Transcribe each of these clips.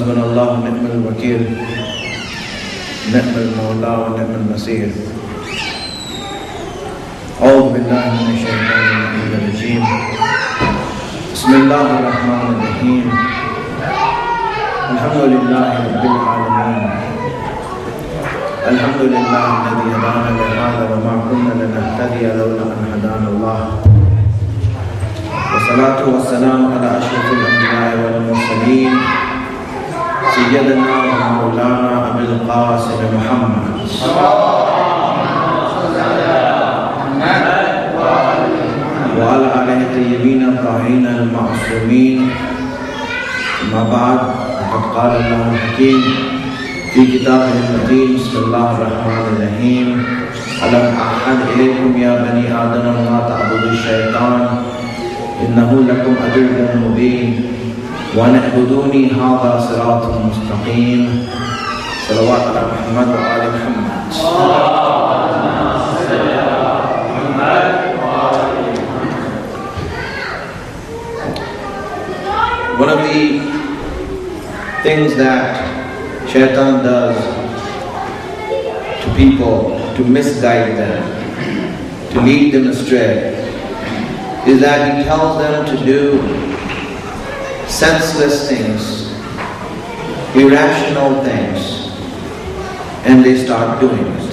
حسبنا الله ونعم الوكيل نعم المولى ونعم النصير أعوذ بالله من الشيطان الرجيم بسم الله الرحمن الرحيم الحمد لله رب العالمين الحمد لله الذي هدانا لهذا وما كنا لنهتدي لولا أن هدانا الله والصلاة والسلام على أشرف الأنبياء والمرسلين سيدنا ومولانا أبي القاسم محمد وعلى آله الطيبين الطاهرين المعصومين أما بعد فقد قال الله الحكيم في كتابه المتين بسم الله الرحمن الرحيم ألم أعهد إليكم يا بني آدم لا تعبدوا الشيطان إنه لكم عدو مبين وأن اعبدوني هذا صراط مستقيم صلوات على محمد وآل محمد. One of the things that Shaitan does to people to misguide them, to lead them astray, is that he tells them to do senseless things, irrational things, and they start doing it.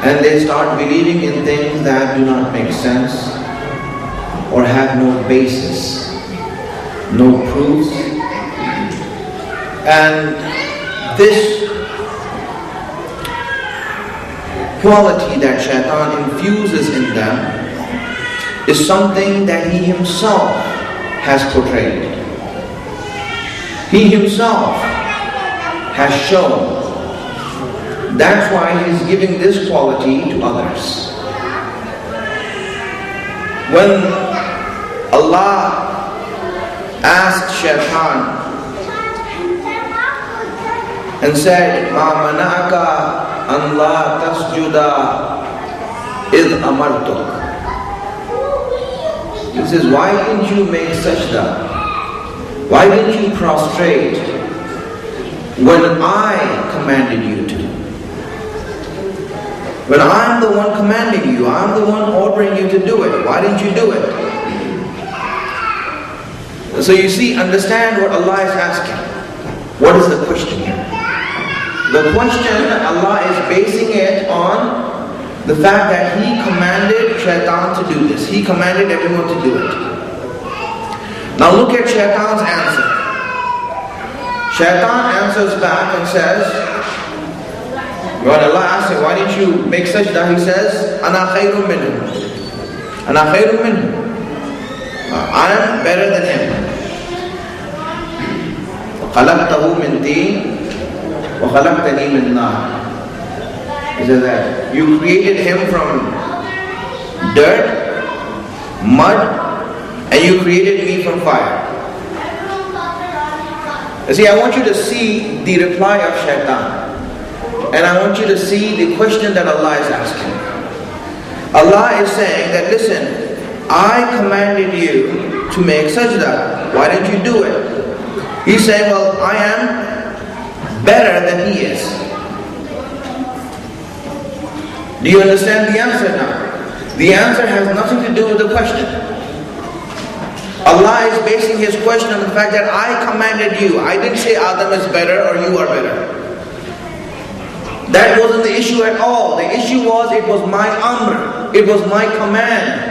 And they start believing in things that do not make sense or have no basis, no proofs. And this quality that Shaitan infuses in them is something that he himself has portrayed. He himself has shown. That's why he's giving this quality to others. When Allah asked Shaitan and said, "Ma mana'aka an la tasjuda id amartuk." He says, why didn't you make sajda? Why didn't you prostrate when I commanded you to? When I'm the one commanding you, I'm the one ordering you to do it. Why didn't you do it? So you see, understand what Allah is asking. What is the question here? The question, Allah is basing it on the fact that He commanded Shaitan to do this. He commanded everyone to do it. Now look at Shaitan's answer. Shaitan answers back and says, when Allah asks him, why didn't you make sajda? He says, Ana khayrun minhu. Ana khayrun minhu. I am better than him. خَلَقْتَهُ مِنْ طِينٍ وَخَلَقْتَنِي مِنْ نَارٍ. He says that you created him from dirt, mud, and you created me from fire. You see, I want you to see the reply of Shaitan. And I want you to see the question that Allah is asking. Allah is saying that, listen, I commanded you to make sajda. Why didn't you do it? He's saying, well, I am better than he is. Do you understand the answer now? The answer has nothing to do with the question. Allah is basing His question on the fact that I commanded you. I didn't say Adam is better or you are better. That wasn't the issue at all. The issue was, it was my amr. It was my command.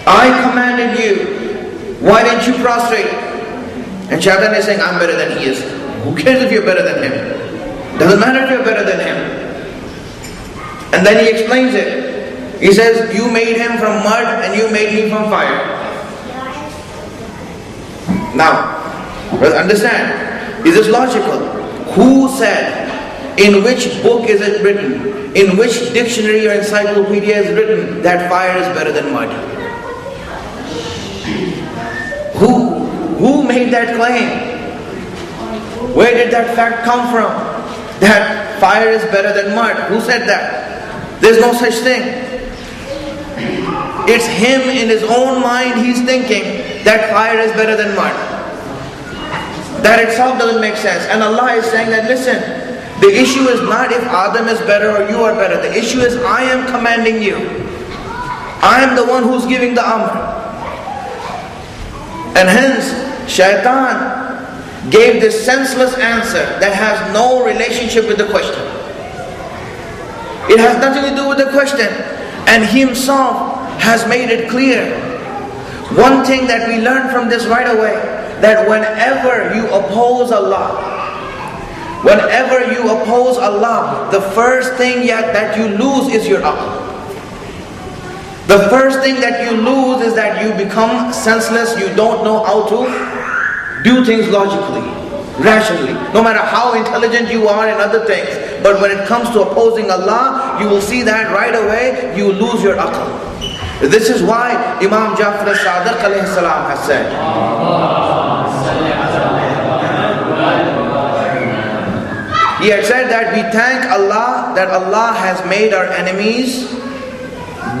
I commanded you. Why didn't you prostrate? And Shaitan is saying, I'm better than he is. Who cares if you're better than him? Doesn't matter if you're better than him. And then he explains it. He says, you made him from mud and you made me from fire. Now, understand, is this logical? Who said, in which book is it written, in which dictionary or encyclopedia is written that fire is better than mud? Who made that claim? Where did that fact come from? That fire is better than mud. Who said that? There's no such thing. It's him in his own mind, he's thinking that fire is better than mud. That itself doesn't make sense. And Allah is saying that, listen, the issue is not if Adam is better or you are better. The issue is I am commanding you. I am the one who's giving the amr. And hence, Shaitan gave this senseless answer that has no relationship with the question. It has nothing to do with the question. And he himself has made it clear. One thing that we learn from this right away, that whenever you oppose Allah, the first thing that you lose is your aql. The first thing that you lose is that you become senseless. You don't know how to do things logically, rationally, no matter how intelligent you are in other things. But when it comes to opposing Allah, you will see that right away you lose your aql. This is why Imam Jafar al-Sadiq alayhi salam has said, he had said that we thank Allah that Allah has made our enemies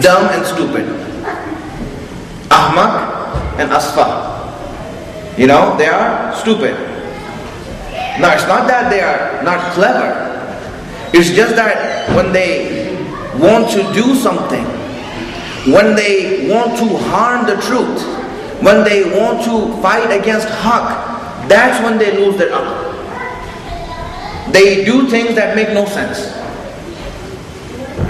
dumb and stupid. Ahmak and Asfa. You know, they are stupid. Now it's not that they are not clever. It's just that when they want to do something, when they want to harm the truth, when they want to fight against haqq, that's when they lose their aql. They do things that make no sense.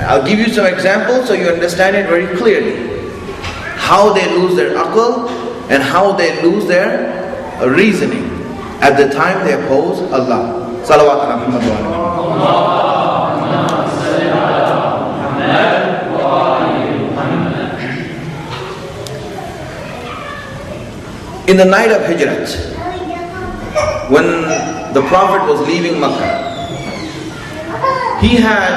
I'll give you some examples so you understand it very clearly. How they lose their aql and how they lose their reasoning at the time they oppose Allah. Salawat ala Muhammad wa in the night of Hijrat, when the Prophet was leaving Makkah, he had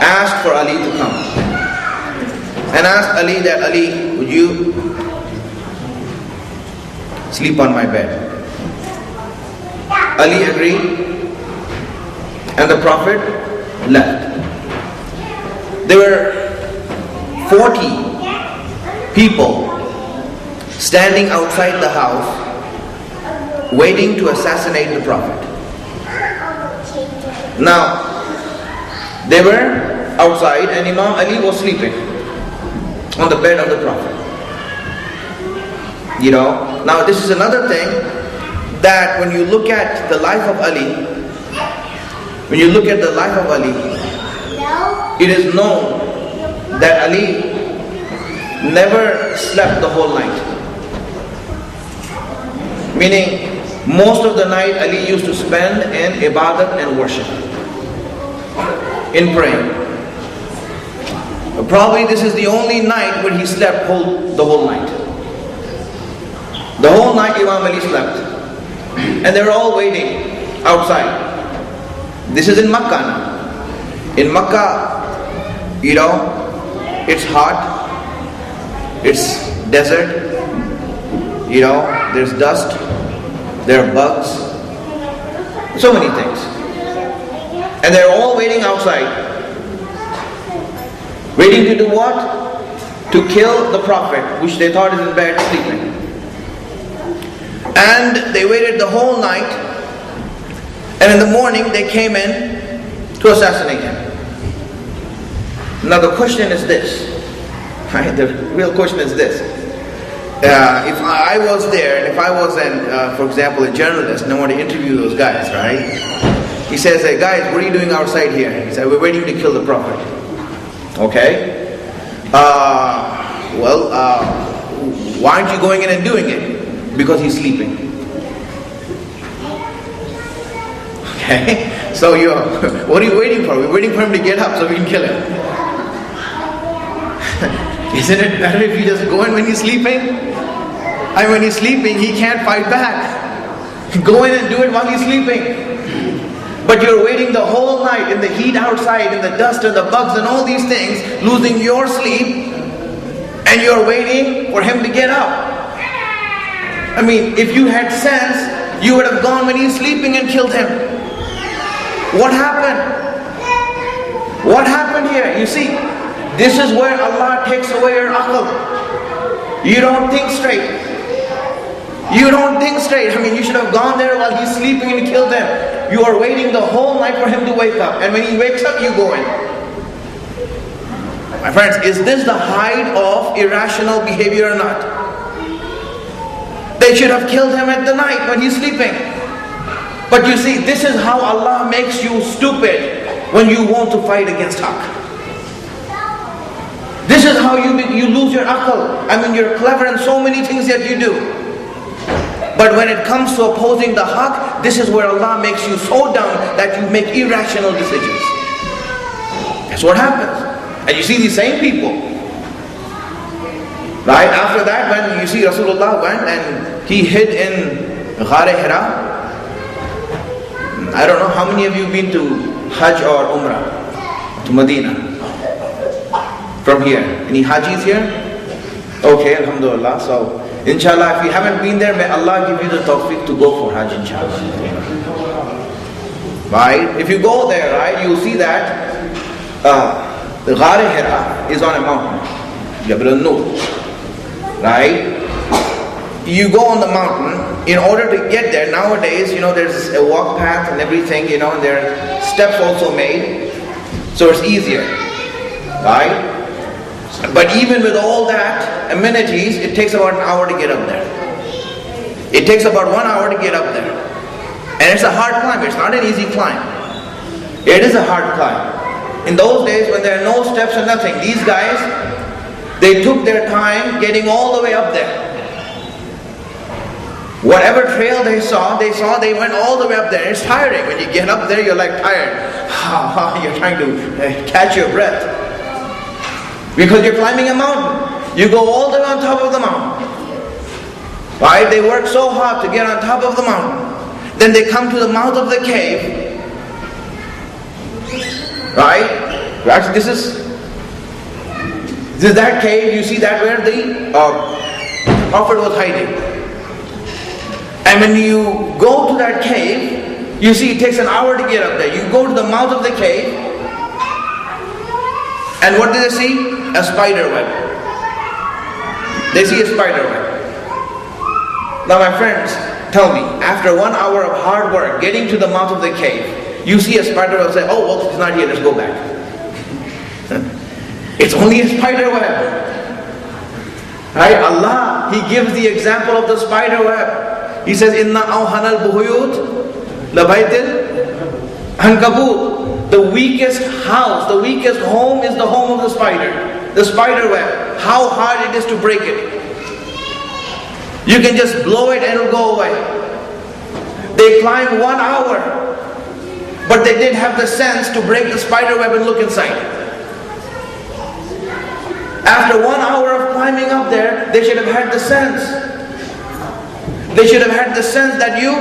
asked for Ali to come and asked Ali that, Ali, would you sleep on my bed? Ali agreed and the Prophet left. There were 40 people standing outside the house waiting to assassinate the Prophet. Now, they were outside and Imam Ali was sleeping on the bed of the Prophet. You know, now this is another thing, that when you look at the life of Ali, it is known that Ali never slept the whole night. Meaning, most of the night Ali used to spend in ibadat and worship, in praying. Probably this is the only night when he slept the whole night. The whole night Imam Ali slept. And they were all waiting outside. This is in Makkah now. In Makkah, you know, it's hot, it's desert, you know, there's dust, there are bugs, so many things. And they're all waiting outside. Waiting to do what? To kill the Prophet, which they thought is in bed sleeping. And they waited the whole night, and in the morning they came in to assassinate him. Now the question is this, right? The real question is this. If I was there, and if I was for example, a journalist, and I want to interview those guys, right? He says, hey guys, what are you doing outside here? He said, we're waiting to kill the Prophet. Okay. Why aren't you going in and doing it? Because he's sleeping. Okay? So what are you waiting for? We're waiting for him to get up so we can kill him. Isn't it better if you just go in when he's sleeping? And when he's sleeping, he can't fight back. Go in and do it while he's sleeping. But you're waiting the whole night in the heat outside, in the dust and the bugs and all these things, losing your sleep, and you're waiting for him to get up. I mean, if you had sense, you would have gone when he's sleeping and killed him. What happened? What happened here? You see, this is where Allah takes away your aql. You don't think straight. You don't think straight. I mean, you should have gone there while he's sleeping and killed him. You are waiting the whole night for him to wake up. And when he wakes up, you go in. My friends, is this the height of irrational behavior or not? They should have killed him at the night when he's sleeping. But you see, this is how Allah makes you stupid when you want to fight against Haqq. This is how you lose your aql. I mean, you're clever in so many things that you do. But when it comes to opposing the Haqq, this is where Allah makes you so dumb that you make irrational decisions. That's what happens. And you see these same people. Right? After that, when you see Rasulullah went and he hid in Ghar Hira. I don't know how many of you have been to Hajj or Umrah to Medina from here. Any Hajis here? Okay, Alhamdulillah. So inshallah, if you haven't been there, may Allah give you the tawfiq to go for Hajj, inshallah. Right? If you go there, right, you'll see that the Ghar Hira is on a mountain, Jabal al-Nur. Right? You go on the mountain. In order to get there, nowadays, there's a walk path and everything, and there are steps also made, so it's easier. Right? But even with all that amenities, it takes about an hour to get up there. It takes about 1 hour to get up there. And it's a hard climb. It's not an easy climb. It is a hard climb. In those days when there are no steps or nothing, these guys, they took their time getting all the way up there. Whatever trail they saw, they went all the way up there. It's tiring. When you get up there, you're like tired. You're trying to catch your breath. Because you're climbing a mountain. You go all the way on top of the mountain. Right? They work so hard to get on top of the mountain. Then they come to the mouth of the cave. Right? Actually, this is that cave. You see that where the Prophet was hiding. And when you go to that cave, you see it takes an hour to get up there. You go to the mouth of the cave, and what do they see? A spider web. They see a spider web. Now my friends, tell me, after 1 hour of hard work getting to the mouth of the cave, you see a spider web, say, oh, well, it's not here, let's go back. It's only a spider web. Right? Allah, He gives the example of the spider web. He says, Inna awhanal buhuyut labaytil ankabut. The weakest house, the weakest home is the home of the spider. The spider web. How hard it is to break it. You can just blow it and it'll go away. They climbed 1 hour, but they didn't have the sense to break the spider web and look inside. After 1 hour of climbing up there, they should have had the sense. They should have had the sense that you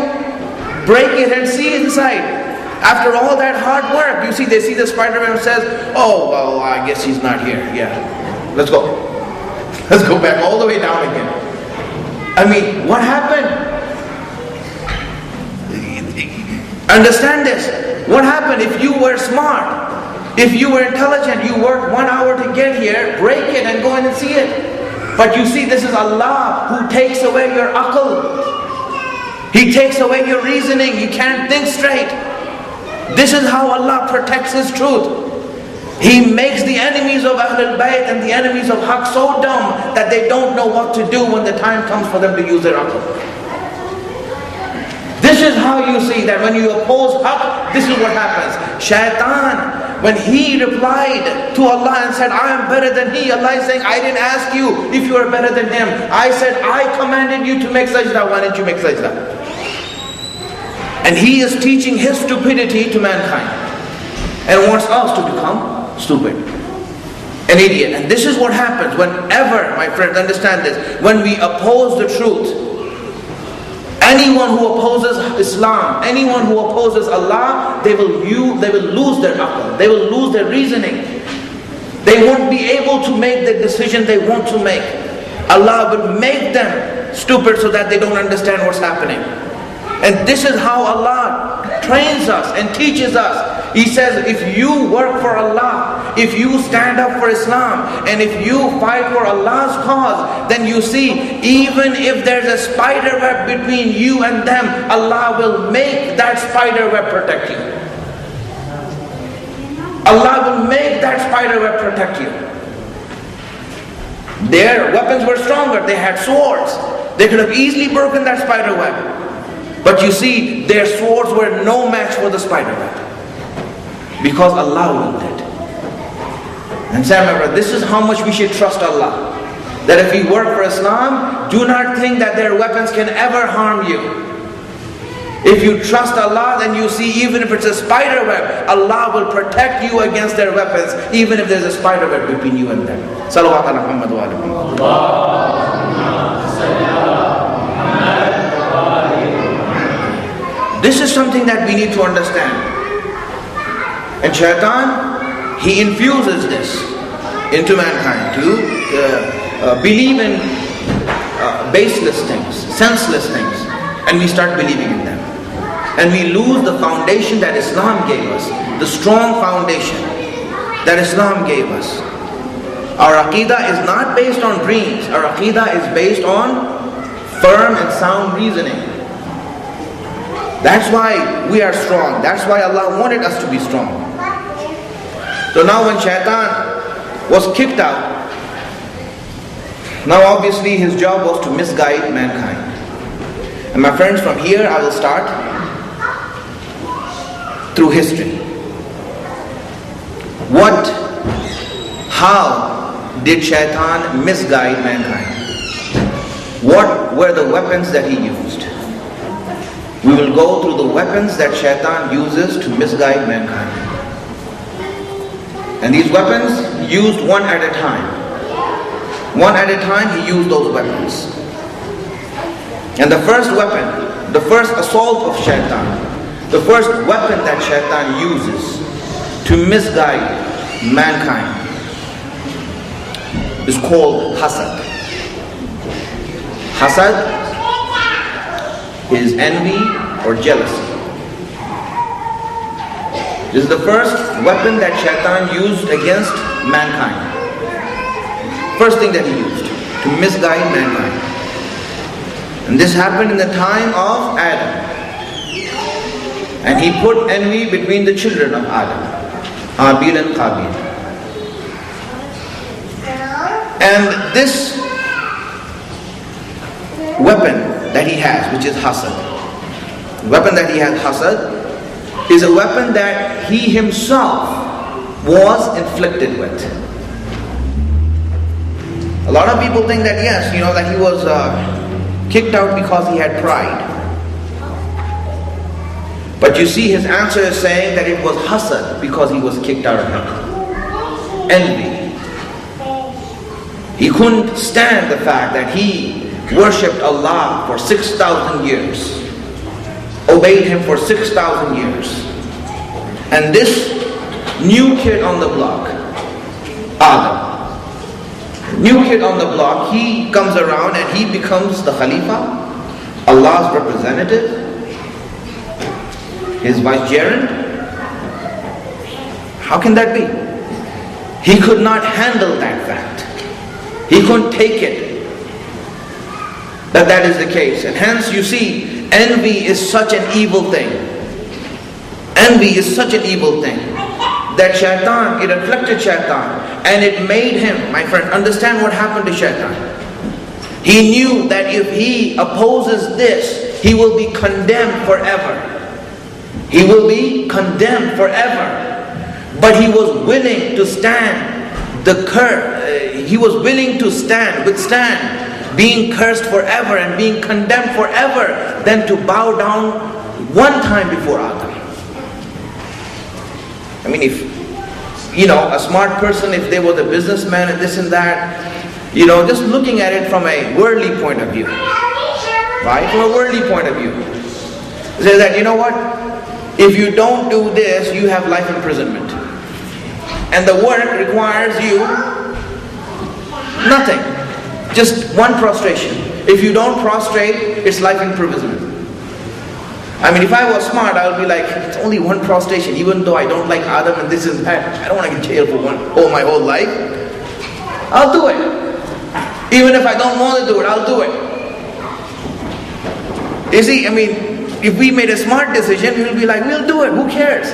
break it and see inside. After all that hard work, you see, they see the spider-man and says, oh, well, I guess he's not here. Yeah, let's go. Let's go back all the way down again. I mean, what happened? Understand this. What happened if you were smart? If you were intelligent, you worked 1 hour to get here, break it and go in and see it. But you see, this is Allah who takes away your aql. He takes away your reasoning. You can't think straight. This is how Allah protects His truth. He makes the enemies of Ahlul Bayt and the enemies of Haqq so dumb that they don't know what to do when the time comes for them to use their aql. This is how you see that when you oppose Haqq, this is what happens. Shaitan, when he replied to Allah and said, I am better than he, Allah is saying, I didn't ask you if you are better than him. I said, I commanded you to make sajda. Why didn't you make sajda? And he is teaching his stupidity to mankind and wants us to become stupid, an idiot. And this is what happens whenever, my friends, understand this, when we oppose the truth. Anyone who opposes Islam, anyone who opposes Allah, they will lose their aql, they will lose their reasoning. They won't be able to make the decision they want to make. Allah will make them stupid so that they don't understand what's happening. And this is how Allah trains us and teaches us. He says, if you work for Allah, if you stand up for Islam, and if you fight for Allah's cause, then you see, even if there's a spider web between you and them, Allah will make that spider web protect you. Allah will make that spider web protect you. Their weapons were stronger. They had swords. They could have easily broken that spider web. But you see, their swords were no match for the spider web, because Allah willed it. And say, remember, this is how much we should trust Allah. That if we work for Islam, do not think that their weapons can ever harm you. If you trust Allah, then you see, even if it's a spider web, Allah will protect you against their weapons, even if there's a spider web between you and them. Salawat ala Muhammad wa ala Muhammad. This is something that we need to understand. And shaitan, he infuses this into mankind to believe in baseless things, senseless things, and we start believing in them. And we lose the foundation that Islam gave us, the strong foundation that Islam gave us. Our aqidah is not based on dreams. Our aqidah is based on firm and sound reasoning. That's why we are strong. That's why Allah wanted us to be strong. So now when shaitan was kicked out, now obviously his job was to misguide mankind. And my friends, from here I will start through history. How did shaitan misguide mankind? What were the weapons that he used? We will go through the weapons that shaitan uses to misguide mankind. And these weapons, used one at a time. One at a time he used those weapons. And the first weapon, the first assault of shaitan, the first weapon that shaitan uses to misguide mankind is called hasad. Hasad is envy or jealousy. This is the first weapon that shaitan used against mankind. First thing that he used to misguide mankind. And this happened in the time of Adam. And he put envy between the children of Adam, Abil and Qabil. And this weapon that he has, which is hasad, the weapon that he has, hasad, is a weapon that he himself was inflicted with. A lot of people think that yes, that he was kicked out because he had pride. But you see, his answer is saying that it was hasad because he was kicked out of heaven. Envy. He couldn't stand the fact that he worshipped Allah for 6,000 years, obeyed Him for 6,000 years. And this new kid on the block, Adam, new kid on the block, he comes around and he becomes the Khalifa, Allah's representative, his vicegerent. How can that be? He could not handle that fact. He couldn't take it that is the case. And hence you see, envy is such an evil thing. Envy is such an evil thing that shaitan, it afflicted shaitan, and it made him, my friend, understand what happened to shaitan. He knew that if he opposes this, he will be condemned forever. He will be condemned forever. But he was willing to stand the curse. He was willing to withstand being cursed forever and being condemned forever than to bow down one time before Adam. I mean, if, a smart person, if they were the businessman and this and that, just looking at it from a worldly point of view, right? From a worldly point of view. Say that, what? If you don't do this, you have life imprisonment. And the work requires you nothing. Just one prostration. If you don't prostrate, it's life imprisonment. I mean, if I was smart, I would be like, it's only one prostration, even though I don't like Adam and this is that. I don't want to get jailed for my whole life. I'll do it. Even if I don't want to do it, I'll do it. You see, I mean, if we made a smart decision, we'll be like, we'll do it, who cares?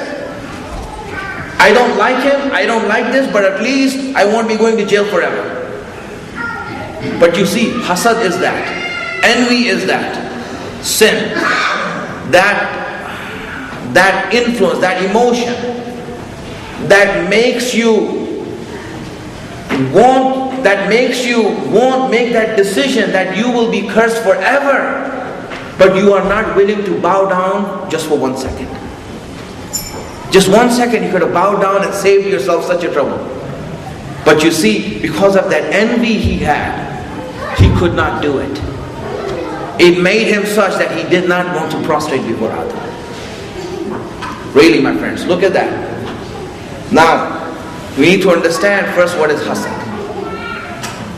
I don't like him, I don't like this, but at least I won't be going to jail forever. But you see, hasad is that. Envy is that. Sin. That influence, that emotion that makes you won't make that decision that you will be cursed forever. But you are not willing to bow down just for 1 second. Just 1 second you could have bowed down and saved yourself such a trouble. But you see, because of that envy he had, he could not do it. It made him such that he did not want to prostrate before Adam. Really, my friends, look at that. Now, we need to understand first what is hasad.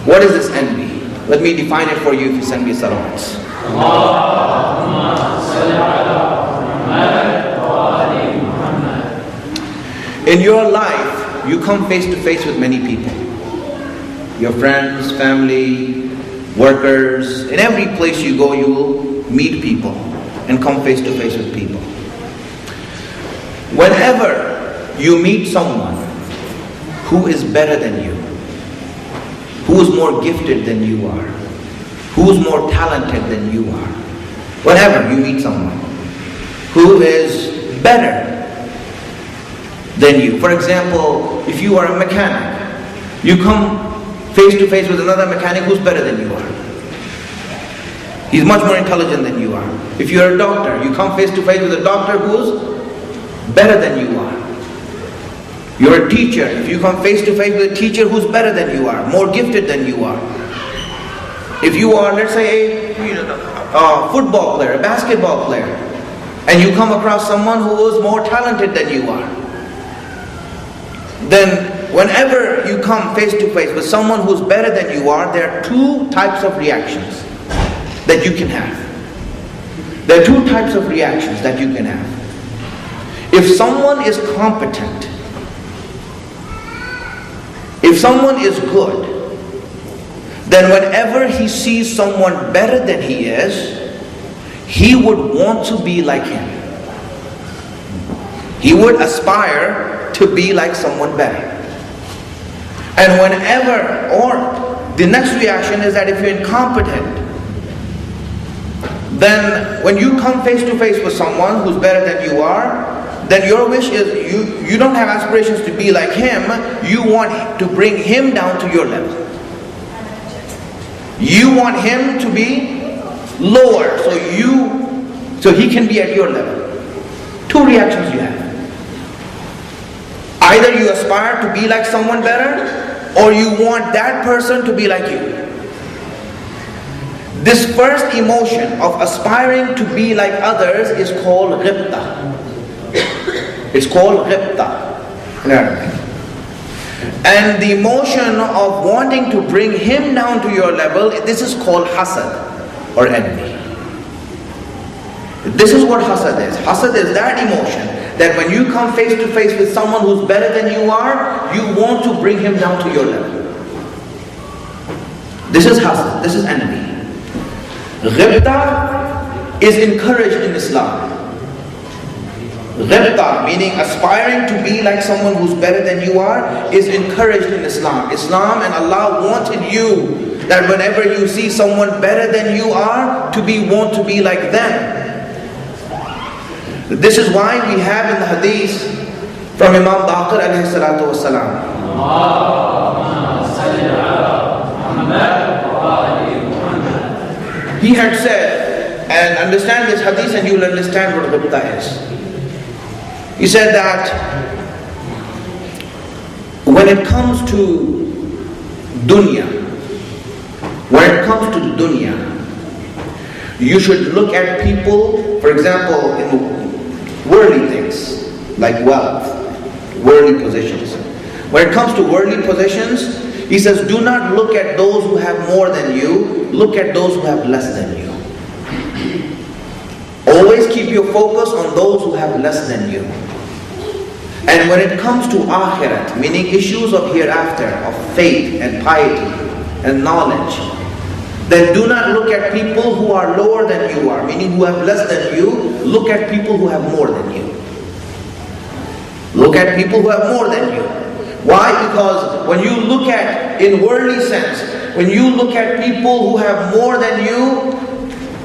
What is this envy? Let me define it for you if you send me salawats. In your life, you come face to face with many people. Your friends, family, workers. In every place you go, you will meet people and come face to face with people. Whenever you meet someone who is better than you, who is more gifted than you are, who is more talented than you are, whenever you meet someone who is better than you. For example, if you are a mechanic, you come face to face with another mechanic who's better than you are. He's much more intelligent than you are. If you're a doctor, you come face to face with a doctor who's better than you are. You're a teacher. If you come face to face with a teacher who's better than you are, more gifted than you are. If you are, let's say, a football player, a basketball player, and you come across someone who is more talented than you are, then whenever you come face to face with someone who's better than you are, there are two types of reactions that you can have. There are two types of reactions that you can have. If someone is competent, if someone is good, then whenever he sees someone better than he is, he would want to be like him. He would aspire to be like someone better. And whenever, or the next reaction is that if you're incompetent, then when you come face to face with someone who's better than you are, then your wish is, you don't have aspirations to be like him, you want to bring him down to your level. You want him to be lower, so he can be at your level. Two reactions you have. Either you aspire to be like someone better, or you want that person to be like you. This first emotion of aspiring to be like others is called ghibta. It's called ghibta in Arabic. And the emotion of wanting to bring him down to your level, this is called hasad or envy. This is what hasad is. Hasad is that emotion that when you come face to face with someone who's better than you are, you want to bring him down to your level. This is hasad, this is envy. Ghibta is encouraged in Islam. Ghibta, meaning aspiring to be like someone who's better than you are, is encouraged in Islam. Islam and Allah wanted you that whenever you see someone better than you are, want to be like them. This is why we have in the hadith from Imam Baqir alayhi salatu wasalam. He had said, and understand this hadith and you will understand what ghibta is. He said that when it comes to dunya, you should look at people, for example, in worldly things, like wealth, worldly positions. When it comes to worldly positions, he says, do not look at those who have more than you, look at those who have less than you. Always keep your focus on those who have less than you. And when it comes to akhirat, meaning issues of hereafter, of faith and piety and knowledge, then do not look at people who are lower than you are, meaning who have less than you. Look at people who have more than you. Look at people who have more than you. Why? Because when you look at, in worldly sense, when you look at people who have more than you,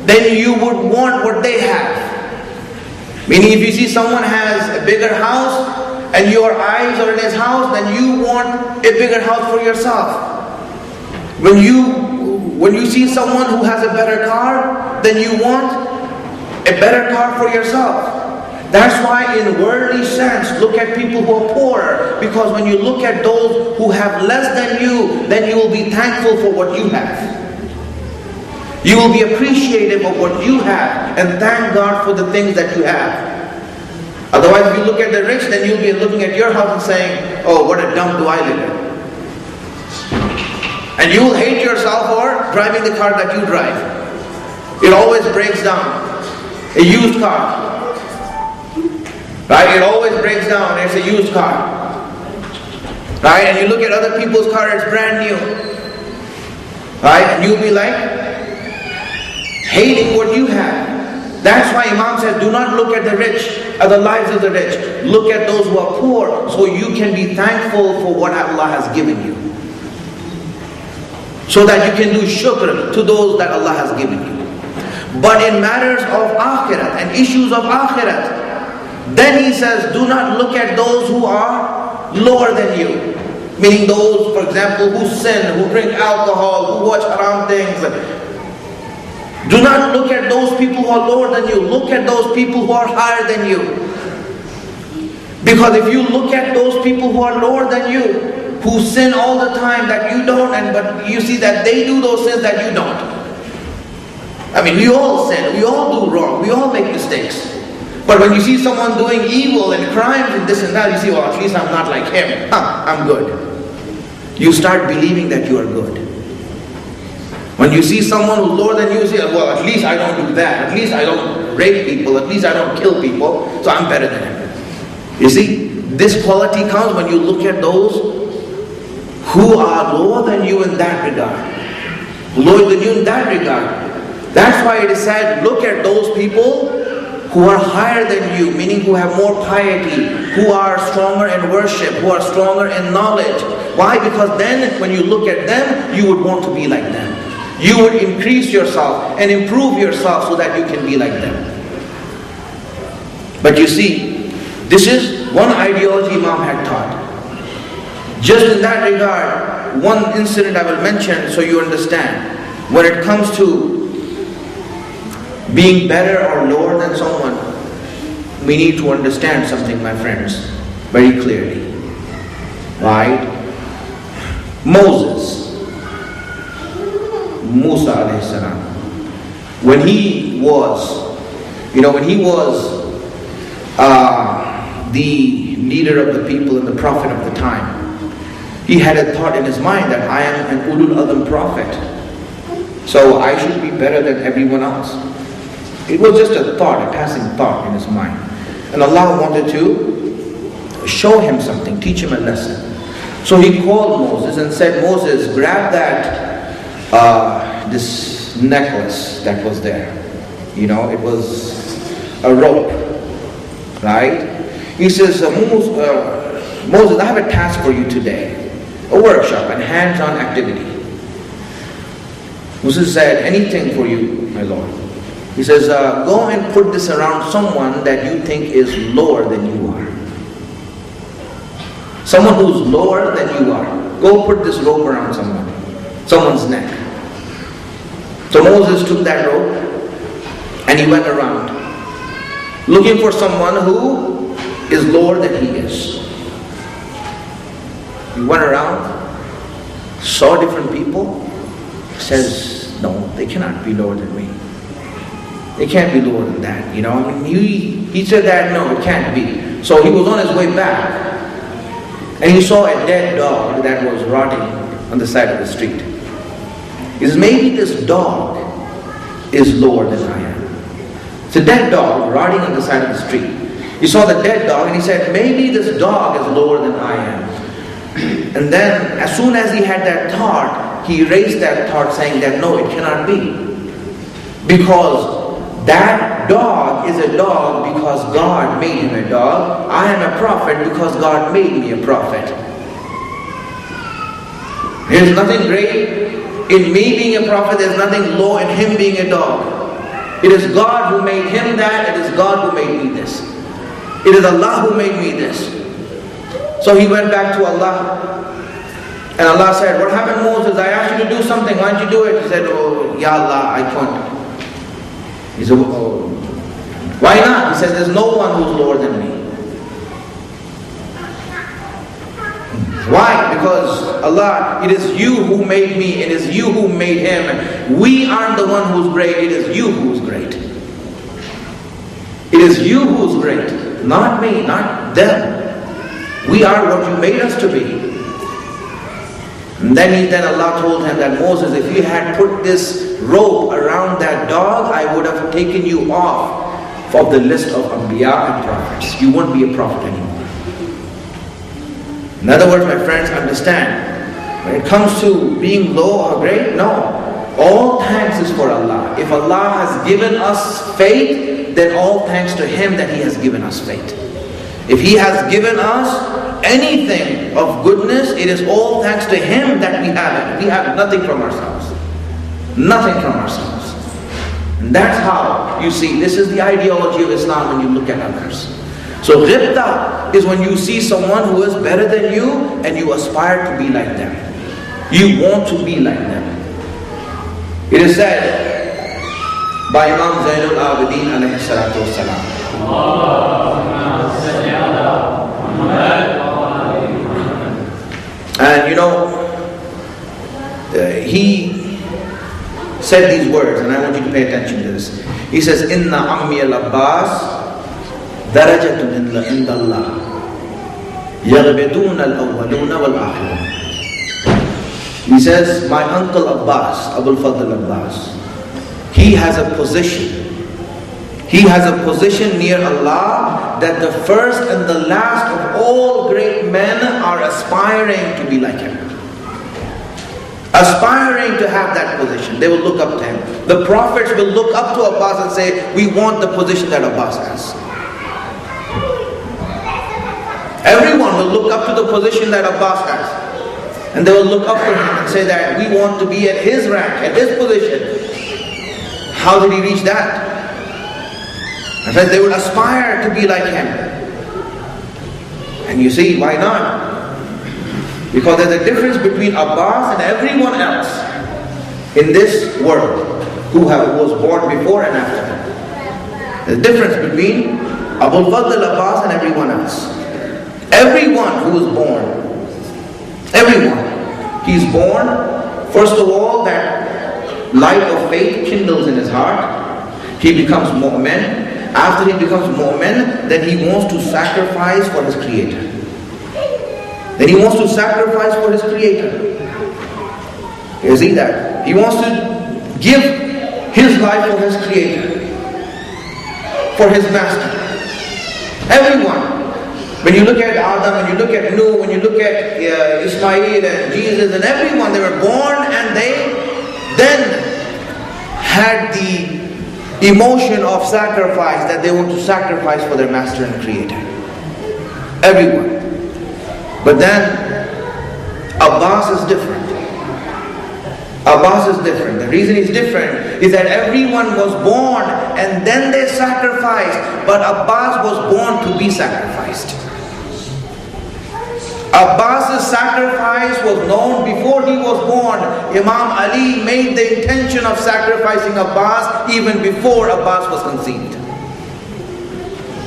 then you would want what they have. Meaning if you see someone has a bigger house, and your eyes are in his house, then you want a bigger house for yourself. When you see someone who has a better car, then you want a better car for yourself. That's why in worldly sense, look at people who are poorer. Because when you look at those who have less than you, then you will be thankful for what you have. You will be appreciative of what you have and thank God for the things that you have. Otherwise, if you look at the rich, then you'll be looking at your house and saying, oh, what a dump do I live in. And you will hate yourself for driving the car that you drive. It always breaks down. A used car. Right? It always breaks down. It's a used car. Right? And you look at other people's car, it's brand new. Right? And you'll be like, hating what you have. That's why Imam says, do not look at the rich, at the lives of the rich. Look at those who are poor, so you can be thankful for what Allah has given you. So that you can do shukr to those that Allah has given you. But in matters of akhirat and issues of akhirat, then he says, do not look at those who are lower than you. Meaning those, for example, who sin, who drink alcohol, who watch haram things. Do not look at those people who are lower than you. Look at those people who are higher than you. Because if you look at those people who are lower than you, who sin all the time that you don't, but you see that they do those sins that you don't. I mean, we all sin, we all do wrong, we all make mistakes. But when you see someone doing evil and crimes and this and that, you see, well, at least I'm not like him. I'm good. You start believing that you are good. When you see someone who's lower than you, say, well, at least I don't do that. At least I don't rape people. At least I don't kill people. So I'm better than him. You see, this quality comes when you look at those who are lower than you in that regard. Lower than you in that regard. That's why it is said, look at those people who are higher than you, meaning who have more piety, who are stronger in worship, who are stronger in knowledge. Why? Because then when you look at them, you would want to be like them. You would increase yourself and improve yourself so that you can be like them. But you see, this is one ideology Imam had taught. Just in that regard, one incident I will mention so you understand. When it comes to being better or lower than someone, we need to understand something, my friends, very clearly. Right? Musa alayhi salam, when he was the leader of the people and the prophet of the time, he had a thought in his mind that I am an ulul azm prophet, so I should be better than everyone else. It was just a thought, a passing thought in his mind. And Allah wanted to show him something, teach him a lesson. So he called Moses and said, Moses, grab that this necklace that was there. You know, it was a rope, right? He says, Moses, I have a task for you today, a workshop, a hands-on activity. Moses said, anything for you, my Lord. He says, go and put this around someone that you think is lower than you are. Someone who's lower than you are. Go put this rope around someone's neck. So Moses took that rope and he went around looking for someone who is lower than he is. He went around, saw different people, says, no, they cannot be lower than me. They can't be lower than that, you know. I mean, he said that, no, it can't be. So he was on his way back and he saw a dead dog that was rotting on the side of the street. He says, maybe this dog is lower than I am. It's a dead dog rotting on the side of the street. He saw the dead dog and he said, maybe this dog is lower than I am. And then as soon as he had that thought, he erased that thought, saying that no, it cannot be. Because that dog is a dog because God made him a dog. I am a prophet because God made me a prophet. There's nothing great in me being a prophet. There's nothing low in him being a dog. It is God who made him that. It is God who made me this. It is Allah who made me this. So he went back to Allah. And Allah said, what happened, Moses? I asked you to do something. Why don't you do it? He said, oh, Ya Allah, I couldn't. He said, oh, why not? He said, there's no one who's lower than me. Why? Because Allah, it is you who made me. It is you who made him. We aren't the one who's great. It is you who's great. It is you who's great. Not me, not them. We are what you made us to be. And then Allah told him that, Moses, if you had put this rope around that dog, I would have taken you off of the list of Anbiya and prophets. You won't be a prophet anymore. In other words, my friends, understand, when it comes to being low or great, no. All thanks is for Allah. If Allah has given us faith, then all thanks to Him that He has given us faith. If He has given us anything of goodness, it is all thanks to Him that we have it. We have nothing from ourselves. Nothing from ourselves. And that's how, you see, this is the ideology of Islam when you look at others. So ghibta is when you see someone who is better than you and you aspire to be like them. You want to be like them. It is said by Imam Zainul Abidin alayhi salatu wassalam. And you know, he said these words, and I want you to pay attention to this. He says, Inna ammi al-Abbas darajatun inda Allah yaghbidun al-awwaluna wal-akhirun. He says, my uncle Abbas, Abul Fadl Abbas, he has a position. He has a position near Allah that the first and the last of all great men are aspiring to be like him. Aspiring to have that position. They will look up to him. The prophets will look up to Abbas and say, we want the position that Abbas has. Everyone will look up to the position that Abbas has. And they will look up to him and say that we want to be at his rank, at his position. How did he reach that? In fact, they would aspire to be like him. And you see, why not? Because there's a difference between Abbas and everyone else in this world who was born before and after him. There's a difference between Abul Fadl Abbas and everyone else. Everyone who is born, everyone, he's born, first of all, that light of faith kindles in his heart. He becomes mu'min. After he becomes mu'min, then he wants to sacrifice for his Creator. Then he wants to sacrifice for his Creator. You see that? He wants to give his life for his Creator, for his Master. Everyone. When you look at Adam, when you look at Nuh, when you look at Ismail and Jesus and everyone, they were born and they then had the emotion of sacrifice, that they want to sacrifice for their Master and Creator. Everyone. But then Abbas is different. Abbas is different. The reason he's different is that everyone was born and then they sacrificed, but Abbas was born to be sacrificed. Abbas's sacrifice was known before he was born. Imam Ali made the intention of sacrificing Abbas even before Abbas was conceived.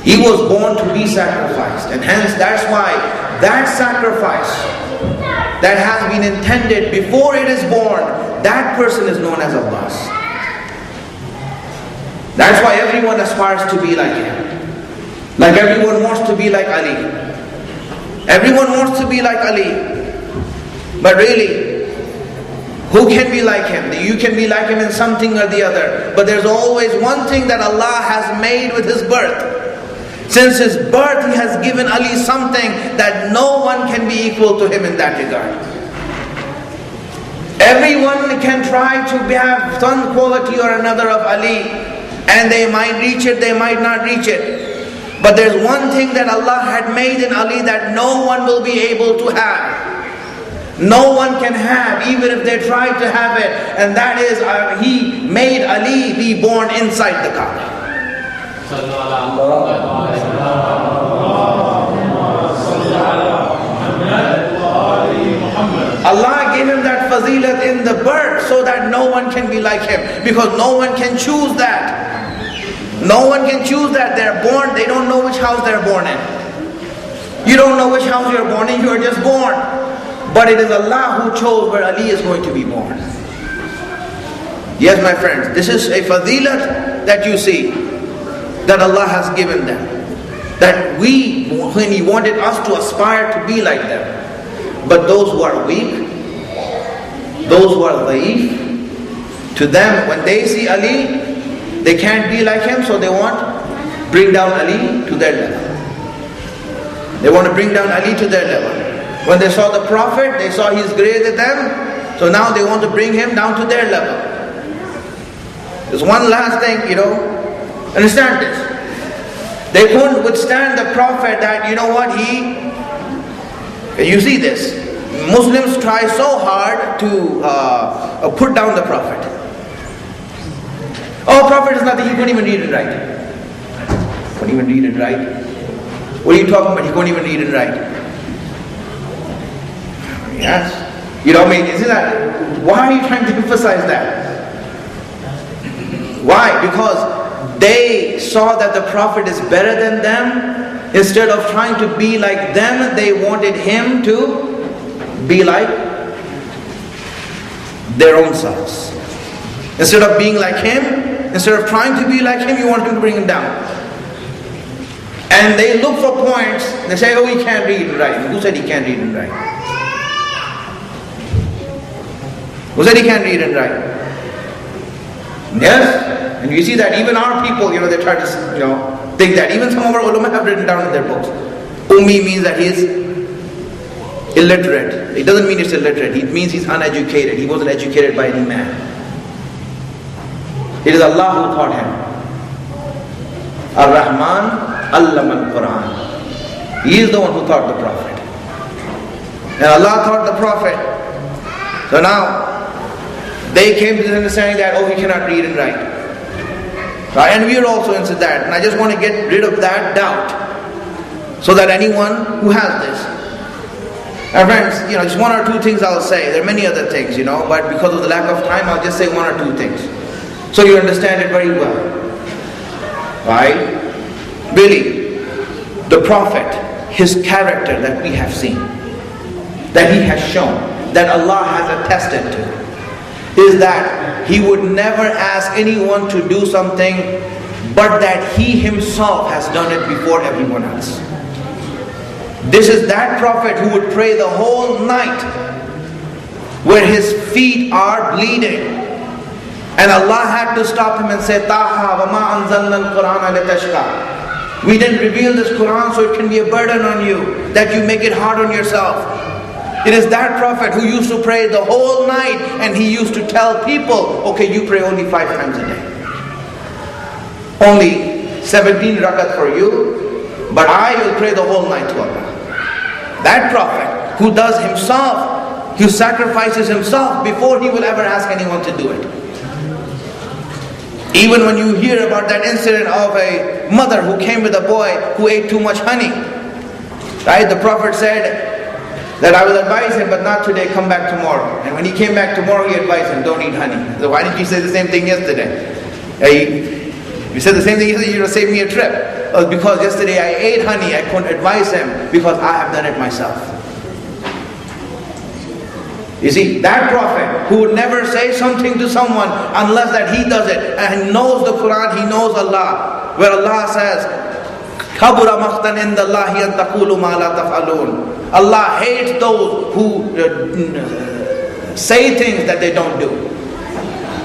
He was born to be sacrificed, and hence that's why that sacrifice that has been intended before it is born, that person is known as Abbas. That's why everyone aspires to be like him. Like everyone wants to be like Ali. Everyone wants to be like Ali. But really, Who can be like him? You can be like him in something or the other. But there's always one thing that Allah has made with his birth. Since his birth, he has given Ali something that no one can be equal to him in that regard. Everyone can try to have some quality or another of Ali, and they might reach it, they might not reach it. But there's one thing that Allah had made in Ali that no one will be able to have. No one can have, even if they try to have it. And that is, He made Ali be born inside the Kaaba. Allah gave him that fazilat in the birth so that no one can be like him. Because no one can choose that. No one can choose that. They're born, they don't know which house they're born in. You don't know which house you're born in, you are just born. But it is Allah who chose where Ali is going to be born. Yes, my friends, this is a fadilat that you see, that Allah has given them. That when He wanted us to aspire to be like them. But those who are weak, those who are dhaif, to them, when they see Ali, they can't be like him, so they want to bring down Ali to their level. They want to bring down Ali to their level. When they saw the Prophet, they saw he's greater than them, so now they want to bring him down to their level. There's one last thing, understand this. They couldn't withstand the Prophet that, you see this. Muslims try so hard to put down the Prophet. Oh, Prophet is nothing, he couldn't even read and write. Couldn't even read and write? What are you talking about? He couldn't even read and write. Yes. Isn't that, why are you trying to emphasize that? Why? Because they saw that the Prophet is better than them. Instead of trying to be like them, they wanted him to be like their own selves. Instead of being like him, instead of trying to be like him, you want him to bring him down. And they look for points. They say, oh, he can't read and write. Who said he can't read and write? Who said he can't read and write? Yes. And you see that even our people, they try to, think that. Even some of our ulama have written down in their books. Ummi means that he is illiterate. It doesn't mean he's illiterate. It means he's uneducated. He wasn't educated by any man. It is Allah who taught him. Ar-Rahman allama al-Quran. He is the one who taught the Prophet. And Allah taught the Prophet. So now, they came to the understanding that, he cannot read and write. Right? And we are also into that. And I just want to get rid of that doubt. So that anyone who has this. And friends, just one or two things I'll say. There are many other things, but because of the lack of time, I'll just say one or two things. So you understand it very well. Right? Really, the Prophet, his character that we have seen, that he has shown, that Allah has attested to, is that he would never ask anyone to do something but that he himself has done it before everyone else. This is that Prophet who would pray the whole night where his feet are bleeding. And Allah had to stop him and say, Taha wa ma anzalna al-Qur'ana litashqa. We didn't reveal this Qur'an so it can be a burden on you, that you make it hard on yourself. It is that Prophet who used to pray the whole night, and he used to tell people, okay, you pray only 5 times a day. Only 17 rakat for you, but I will pray the whole night to Allah. That Prophet who does himself, who sacrifices himself before he will ever ask anyone to do it. Even when you hear about that incident of a mother who came with a boy who ate too much honey, right? The Prophet said that I will advise him, but not today, come back tomorrow. And when he came back tomorrow, he advised him, don't eat honey. So why didn't you say the same thing yesterday? You said the same thing yesterday, you saved me a trip. Oh, because yesterday I ate honey, I couldn't advise him because I have done it myself. You see, that Prophet who would never say something to someone unless that he does it, and he knows the Quran, he knows Allah, where Allah says, كَبُرَ مَقْتًا عِنْدَ اللَّهِ أَن تَقُولُوا مَا لَا تَفْعَلُونَ. Allah hates those who say things that they don't do.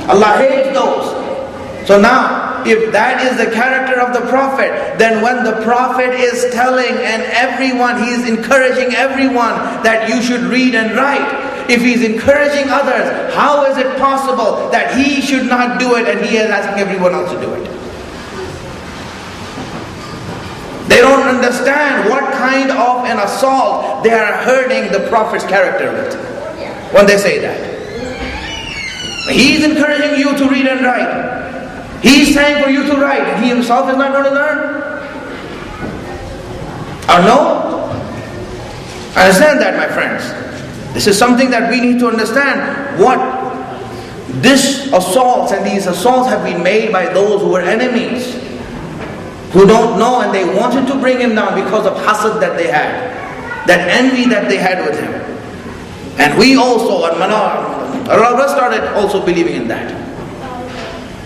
Allah hates those. So now, if that is the character of the Prophet, then when the Prophet is telling and everyone, he is encouraging everyone that you should read and write. If he's encouraging others, how is it possible that he should not do it and he is asking everyone else to do it? They don't understand what kind of an assault they are hurting the Prophet's character with when they say that. He's encouraging you to read and write. He's saying for you to write, and he himself is not going to learn? Or no? Understand that, my friends. This is something that we need to understand. What this assaults and these assaults have been made by those who were enemies, who don't know, and they wanted to bring him down because of hasad that they had, that envy that they had with him. And we also, Allah started also believing in that.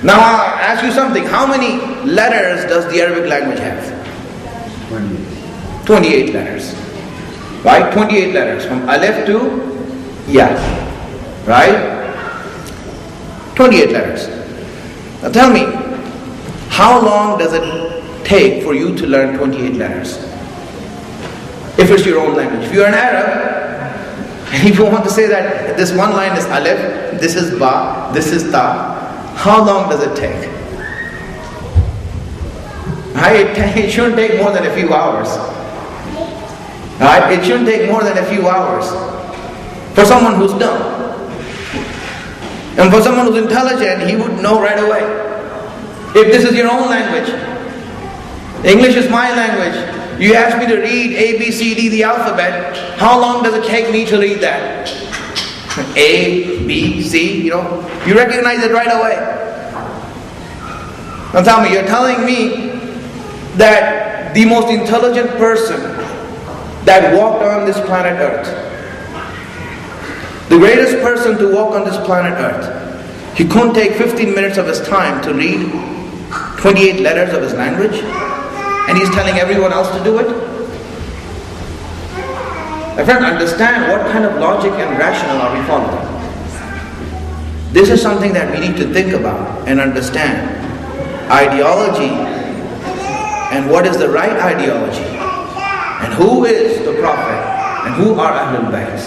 Now I'll ask you something. How many letters does the Arabic language have? 28 letters. Right? 28 letters. From Alif to Ya. Right? 28 letters. Now tell me, how long does it take for you to learn 28 letters? If it's your own language. If you're an Arab, and if you want to say that this one line is Alif, this is Ba, this is Ta, how long does it take? Right? It shouldn't take more than a few hours. Right? It shouldn't take more than a few hours for someone who's dumb. And for someone who's intelligent, he would know right away. If this is your own language, English is my language, you ask me to read A, B, C, D, the alphabet, how long does it take me to read that? A, B, C, you recognize it right away. Now tell me, you're telling me that the most intelligent person that walked on this planet Earth, the greatest person to walk on this planet Earth, he couldn't take 15 minutes of his time to read 28 letters of his language, and he's telling everyone else to do it? My friend, understand what kind of logic and rationale are we following. This is something that we need to think about and understand. Ideology, and what is the right ideology, and who is the Prophet, and who are Ahlul Bayt.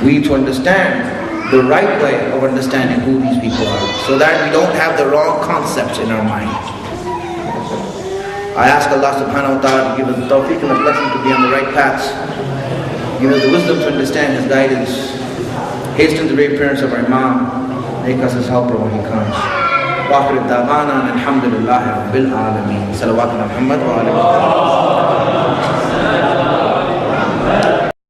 We need to understand the right way of understanding who these people are, so that we don't have the wrong concepts in our mind. I ask Allah subhanahu wa ta'ala to give us the tawfiq and the blessing to be on the right paths. Give us the wisdom to understand His guidance. Hasten the reappearance of our Imam. Make us His helper when He comes. Wa akhir da'wana alhamdulillahi rabbil alameen. Salawatu ala Muhammad wa ala alihi.